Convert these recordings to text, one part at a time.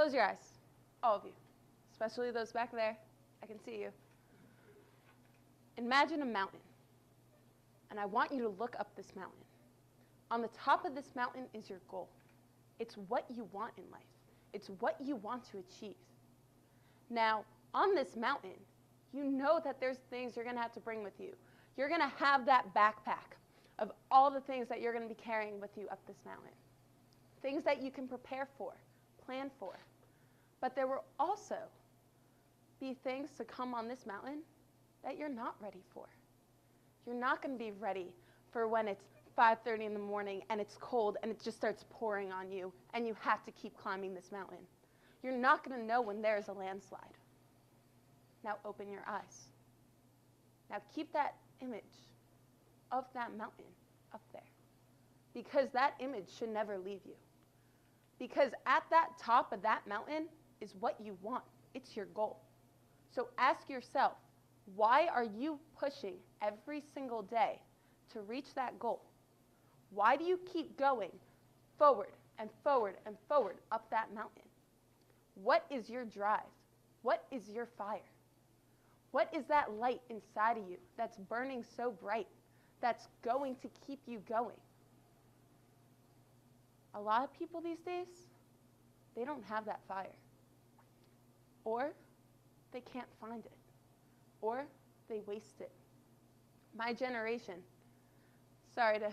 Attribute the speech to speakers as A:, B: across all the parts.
A: Close your eyes, all of you, especially those back there. I can see you. Imagine a mountain, and I want you to look up this mountain. On the top of this mountain is your goal. It's what you want in life. It's what you want to achieve. Now, on this mountain, you know that there's things you're going to have to bring with you. You're going to have that backpack of all the things that you're going to be carrying with you up this mountain. Things that you can prepare for, plan for. But there will also be things to come on this mountain that you're not ready for. You're not going to be ready for when it's 5:30 in the morning and it's cold and it just starts pouring on you and you have to keep climbing this mountain. You're not going to know when there's a landslide. Now open your eyes. Now keep that image of that mountain up there, because that image should never leave you. Because at that top of that mountain is what you want. It's your goal. So ask yourself, why are you pushing every single day to reach that goal? Why do you keep going forward and forward and forward up that mountain? What is your drive? What is your fire? What is that light inside of you that's burning so bright, that's going to keep you going? A lot of people these days, they don't have that fire. Or they can't find it. Or they waste it. My generation, sorry to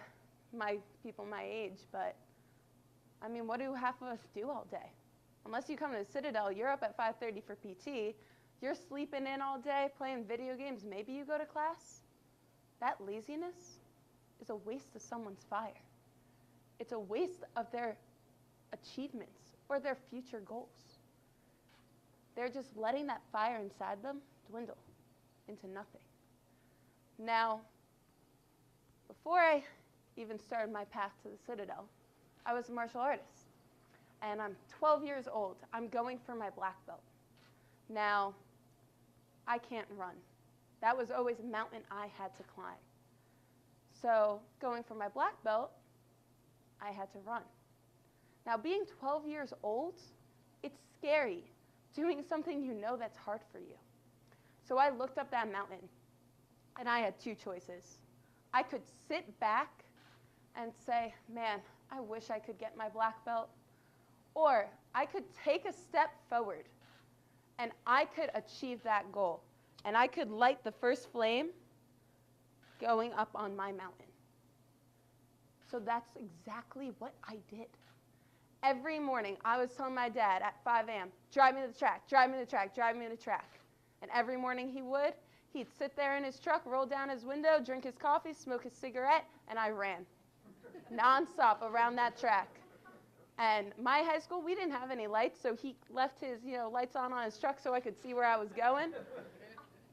A: my people my age, but I mean, what do half of us do all day? Unless you come to the Citadel, you're up at 5:30 for PT, you're sleeping in all day, playing video games, maybe you go to class. That laziness is a waste of someone's fire. It's a waste of their achievements or their future goals. They're just letting that fire inside them dwindle into nothing. Now, before I even started my path to the Citadel, I was a martial artist. And I'm 12 years old. I'm going for my black belt. Now, I can't run. That was always a mountain I had to climb. So going for my black belt, I had to run. Now, being 12 years old, it's scary doing something you know that's hard for you. So I looked up that mountain, and I had two choices. I could sit back and say, man, I wish I could get my black belt. Or I could take a step forward, and I could achieve that goal. And I could light the first flame going up on my mountain. So that's exactly what I did. Every morning, I was telling my dad at 5 a.m., drive me to the track, drive me to the track, drive me to the track. And every morning he'd sit there in his truck, roll down his window, drink his coffee, smoke his cigarette, and I ran nonstop around that track. And my high school, we didn't have any lights, so he left his lights on his truck so I could see where I was going.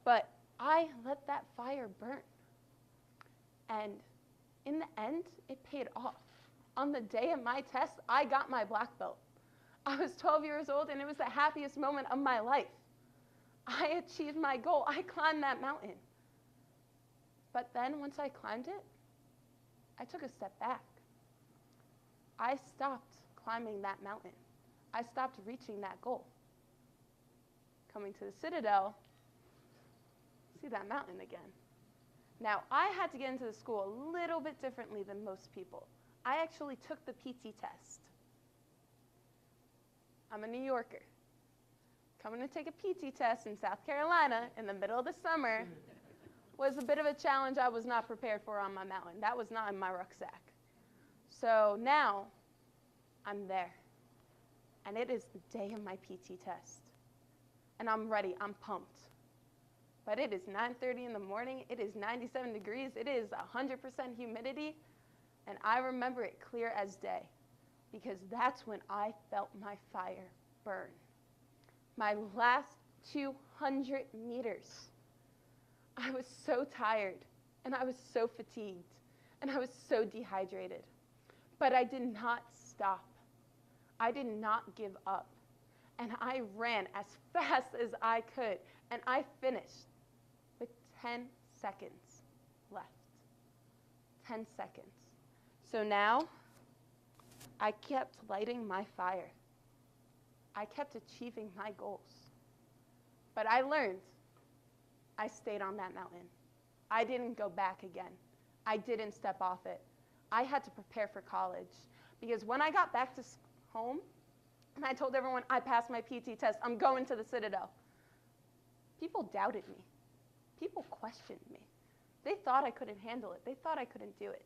A: But I let that fire burn. And in the end, it paid off. On the day of my test, I got my black belt. I was 12 years old, and it was the happiest moment of my life. I achieved my goal. I climbed that mountain. But then once I climbed it, I took a step back. I stopped climbing that mountain. I stopped reaching that goal. Coming to the Citadel, see that mountain again. Now, I had to get into the school a little bit differently than most people. I actually took the PT test. I'm a New Yorker. Coming to take a PT test in South Carolina in the middle of the summer was a bit of a challenge I was not prepared for on my mountain. That was not in my rucksack. So now, I'm there. And it is the day of my PT test. And I'm ready. I'm pumped. But it is 9:30 in the morning. It is 97 degrees. It is 100% humidity. And I remember it clear as day, because that's when I felt my fire burn. My last 200 meters. I was so tired, and I was so fatigued, and I was so dehydrated. But I did not stop. I did not give up. And I ran as fast as I could, and I finished with 10 seconds left. 10 seconds. So now, I kept lighting my fire. I kept achieving my goals. But I learned I stayed on that mountain. I didn't go back again. I didn't step off it. I had to prepare for college because when I got back to home and I told everyone I passed my PT test, I'm going to the Citadel, people doubted me. People questioned me. They thought I couldn't handle it. They thought I couldn't do it.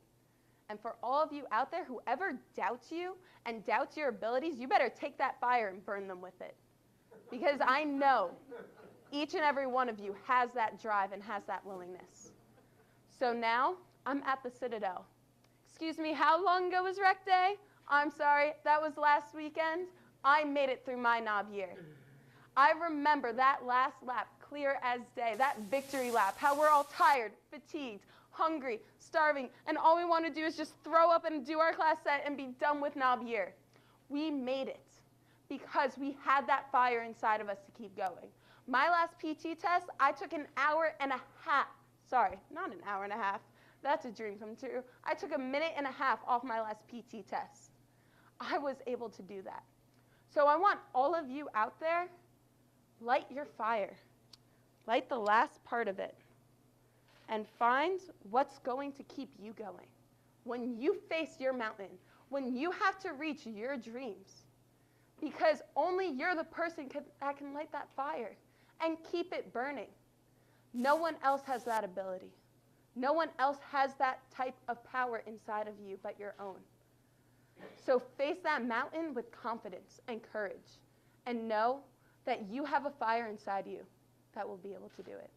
A: And for all of you out there, whoever doubts you and doubts your abilities, you better take that fire and burn them with it. Because I know each and every one of you has that drive and has that willingness. So now, I'm at the Citadel. Excuse me, how long ago was rec day? I'm sorry, that was last weekend. I made it through my knob year. I remember that last lap clear as day, that victory lap, how we're all tired, fatigued, hungry, starving, and all we want to do is just throw up and do our class set and be done with knob year. We made it because we had that fire inside of us to keep going. My last PT test, I took an hour and a half. Sorry, not an hour and a half. That's a dream come true. I took a minute and a half off my last PT test. I was able to do that. So I want all of you out there, light your fire. Light the last part of it and find what's going to keep you going. When you face your mountain, when you have to reach your dreams, because only you're the person that can light that fire and keep it burning. No one else has that ability. No one else has that type of power inside of you but your own. So face that mountain with confidence and courage and know that you have a fire inside you that will be able to do it.